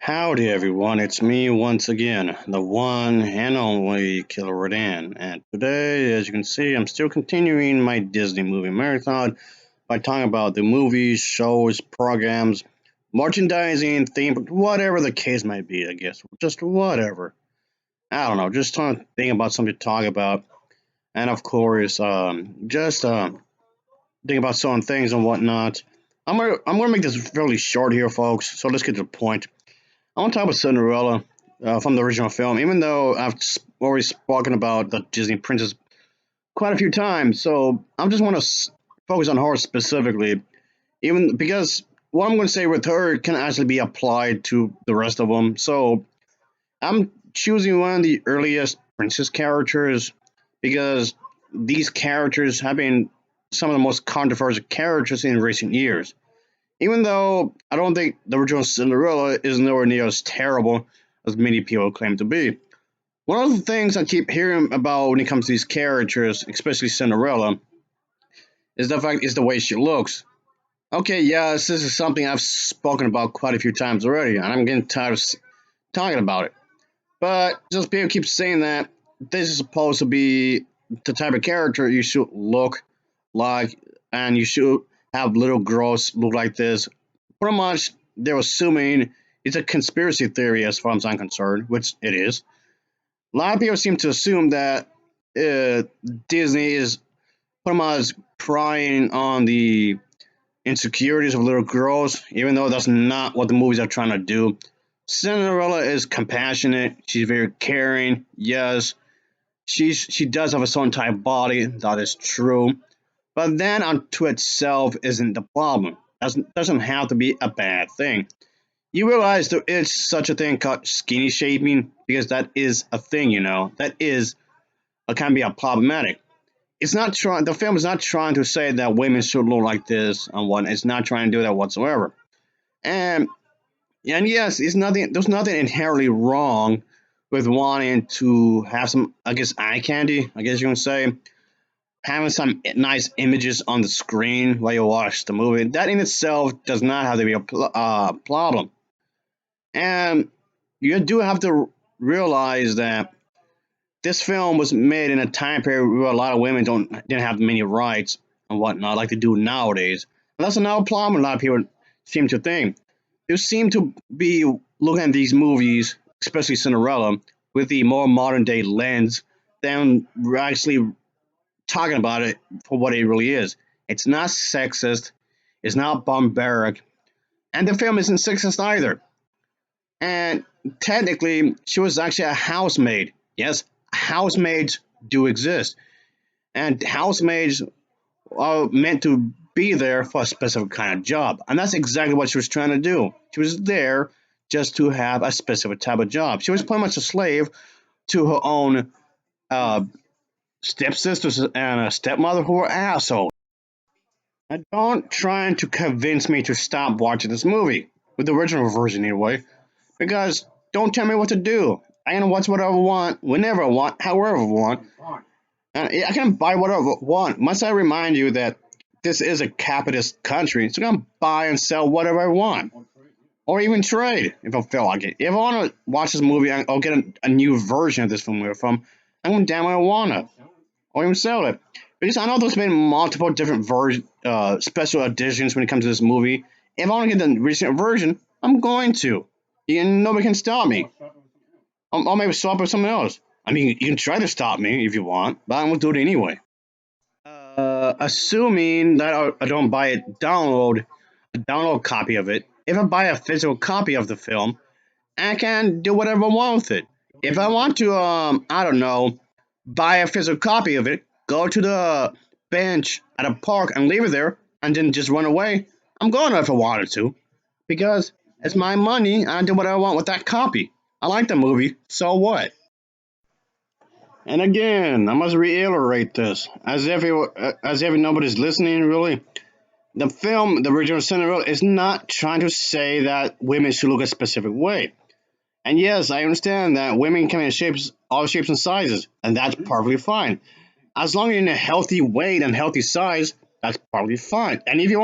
Howdy everyone, it's me once again, the one and only Killer Rodan, and today, as you can see, I'm still continuing my Disney movie marathon by talking about the movies, shows, programs, merchandising, theme, whatever the case might be, I guess. Just whatever. I don't know, just trying to think about something to talk about, and of course, just think about certain things and whatnot. I'm gonna make this fairly short here, folks, so let's get to the point. I want to talk about Cinderella from the original film, even though already spoken about the Disney princess quite a few times. So I just want to focus on her specifically, even because what I'm going to say with her can actually be applied to the rest of them. So I'm choosing one of the earliest princess characters because these characters have been some of the most controversial characters in recent years. Even though I don't think the original Cinderella is nowhere near as terrible as many people claim to be. One of the things I keep hearing about when it comes to these characters, especially Cinderella, is the way she looks. Okay, yes, this is something I've spoken about quite a few times already, and I'm getting tired of talking about it. But just people keep saying that this is supposed to be the type of character you should look like, and you should have little girls look like this. Pretty much, they're assuming it's a conspiracy theory as far as I'm concerned, which it is. A lot of people seem to assume that uh, Disney is pretty much prying on the insecurities of little girls, even though that's not what the movies are trying to do. Cinderella is compassionate. She's very caring. Yes, she does have a certain type of body. That is true. But that unto itself isn't the problem. Doesn't have to be a bad thing. You realize there is such a thing called skinny shaming because that is a thing. That is can be a problematic. It's not trying. The film is not trying to say that women should look like this and what. It's not trying to do that whatsoever. And yes, it's nothing. There's nothing inherently wrong with wanting to have some, I guess, eye candy. I guess you can say having some nice images on the screen while you watch the movie. That in itself does not have to be a problem. And you do have to realize that this film was made in a time period where a lot of women didn't have many rights and whatnot like they do nowadays. And that's another problem a lot of people seem to think. They seem to be looking at these movies, especially Cinderella, with the more modern day lens than we're actually talking about it for what it really is. It's not sexist, it's not barbaric, and the film isn't sexist either. And technically, she was actually a housemaid. Yes, housemaids do exist, and housemaids are meant to be there for a specific kind of job, and that's exactly what she was trying to do. She was there just to have a specific type of job. She was pretty much a slave to her own uh, stepsisters and a stepmother who were assholes. And don't try to convince me to stop watching this movie, with the original version anyway, because don't tell me what to do. I can watch whatever I want, whenever I want, however I want. And I can buy whatever I want. Must I remind you that this is a capitalist country, so I can buy and sell whatever I want. Or even trade if I feel like it. If I want to watch this movie, I'll get a new version of this film from. I'm going to damn I want to. Or even sell it. Because I know there's been multiple different special editions when it comes to this movie. If I want to get the recent version, I'm going to. And nobody can stop me. I'll maybe swap with something else. I mean, you can try to stop me if you want, but I'm going to do it anyway. Assuming that I don't buy a download copy of it. If I buy a physical copy of the film, I can do whatever I want with it. If I want to, I don't know, buy a physical copy of it, go to the bench at a park and leave it there, and then just run away, I'm going if I wanted to, because it's my money and I do what I want with that copy. I like the movie, so what? And again, I must reiterate this, as if nobody's listening. Really, the film, the original Cinderella, is not trying to say that women should look a specific way. And yes, I understand that women come in shapes, all shapes and sizes, and that's perfectly fine. As long as you're in a healthy weight and healthy size, that's perfectly fine. And if you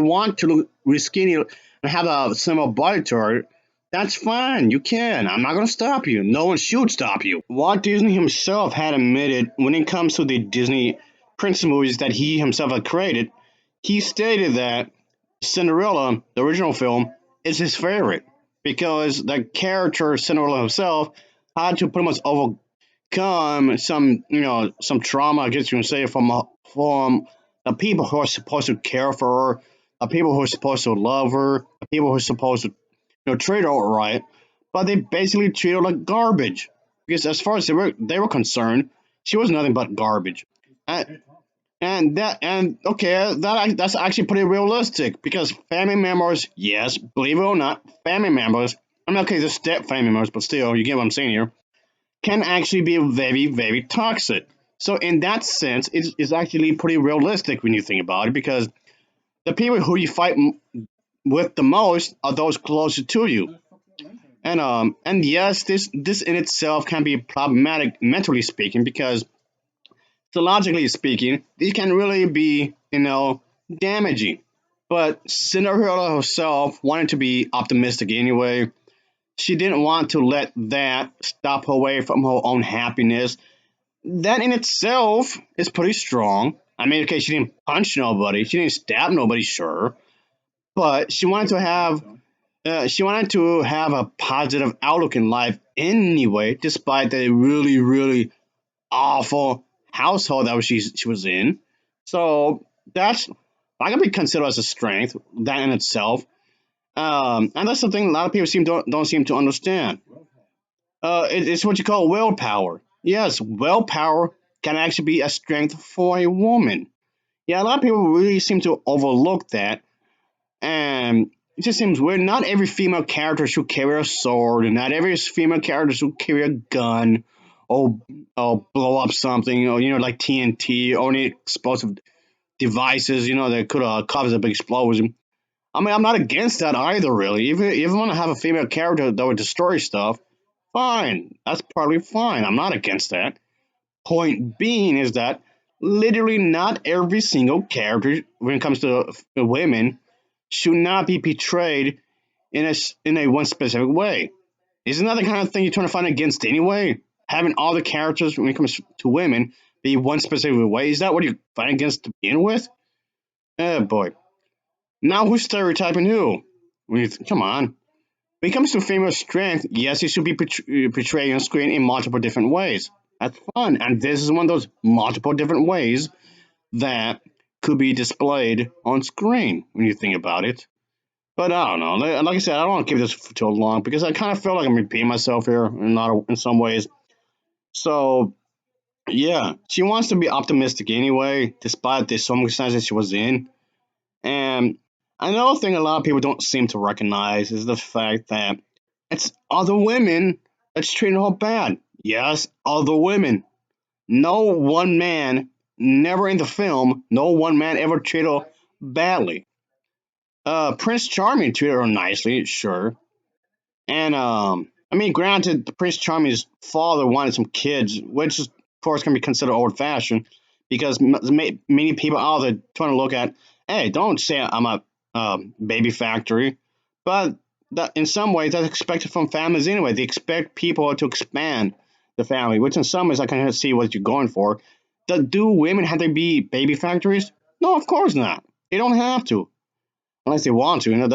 want to look really skinny and have a similar body to her, That's fine. You can. I'm not going to stop you. No one should stop you. Walt Disney himself had admitted when it comes to the Disney princess movies that he himself had created, he stated that Cinderella, the original film, is his favorite because the character Cinderella himself had to pretty much overcome some, some trauma, I guess you can say, from the people who are supposed to care for her, the people who are supposed to love her, the people who are supposed to treat her right, but they basically treat her like garbage. Because as far as they were concerned, she was nothing but garbage. And, and okay, that's actually pretty realistic because family members, yes, believe it or not, family members. I mean, okay, they're step family members, but still, you get what I'm saying here. Can actually be very, very toxic. So in that sense, it's actually pretty realistic when you think about it because the people who you fight with the most are those closer to you. And yes, this in itself can be problematic mentally speaking because logically speaking, this can really be damaging. But Cinderella herself wanted to be optimistic anyway. She didn't want to let that stop her away from her own happiness. That in itself is pretty strong. I mean, okay, she didn't punch nobody, she didn't stab nobody, sure, but she wanted to have a positive outlook in life anyway, despite the really, really awful household that she was in. So that's that can be considered as a strength, that in itself. And that's something a lot of people don't seem to understand. It's what you call willpower. Yes, willpower can actually be a strength for a woman. Yeah, a lot of people really seem to overlook that, and it just seems weird. Not every female character should carry a sword, and not every female character should carry a gun, or blow up something, or like TNT, or any explosive devices, that could cause a big explosion. I mean, I'm not against that either, really. If you want to have a female character that would destroy stuff, fine. That's probably fine. I'm not against that. Point being is that literally not every single character, when it comes to women, should not be portrayed in a one specific way. Isn't that the kind of thing you're trying to find against anyway? Having all the characters when it comes to women be one specific way? Is that what you're fighting against to begin with? Oh boy. Now who's stereotyping who? Come on. When it comes to female strength, yes, it should be portrayed on screen in multiple different ways. That's fun, and this is one of those multiple different ways that could be displayed on screen when you think about it. But I don't know. Like I said, I don't want to keep this for too long because I kind of feel like I'm repeating myself here in some ways. So yeah, she wants to be optimistic anyway, despite the circumstances she was in. And another thing a lot of people don't seem to recognize is the fact that it's other women that's treating her bad. Yes, other women. No one man, never in the film, no one man ever treated her badly. Prince Charming treated her nicely, sure. And I mean, granted, the Prince Charming's father wanted some kids, which is, of course, can be considered old-fashioned, because many people out there trying to look at, hey, don't say I'm a baby factory, but that in some ways that's expected from families anyway. They expect people to expand the family, which in some ways I can see what you're going for. Do women have to be baby factories? No, of course not. They don't have to unless they want to. Then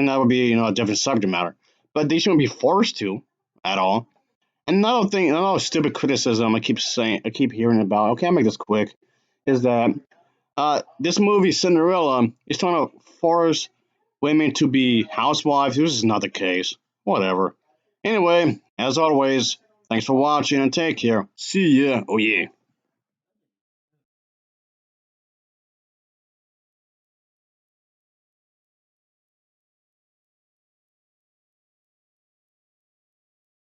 that would be a different subject matter. But they shouldn't be forced to at all. Another thing, another stupid criticism I keep hearing about. Okay, I'll make this quick. Is that this movie Cinderella is trying to force women to be housewives. This is not the case. Whatever. Anyway, as always, thanks for watching and take care. See ya. Oh yeah.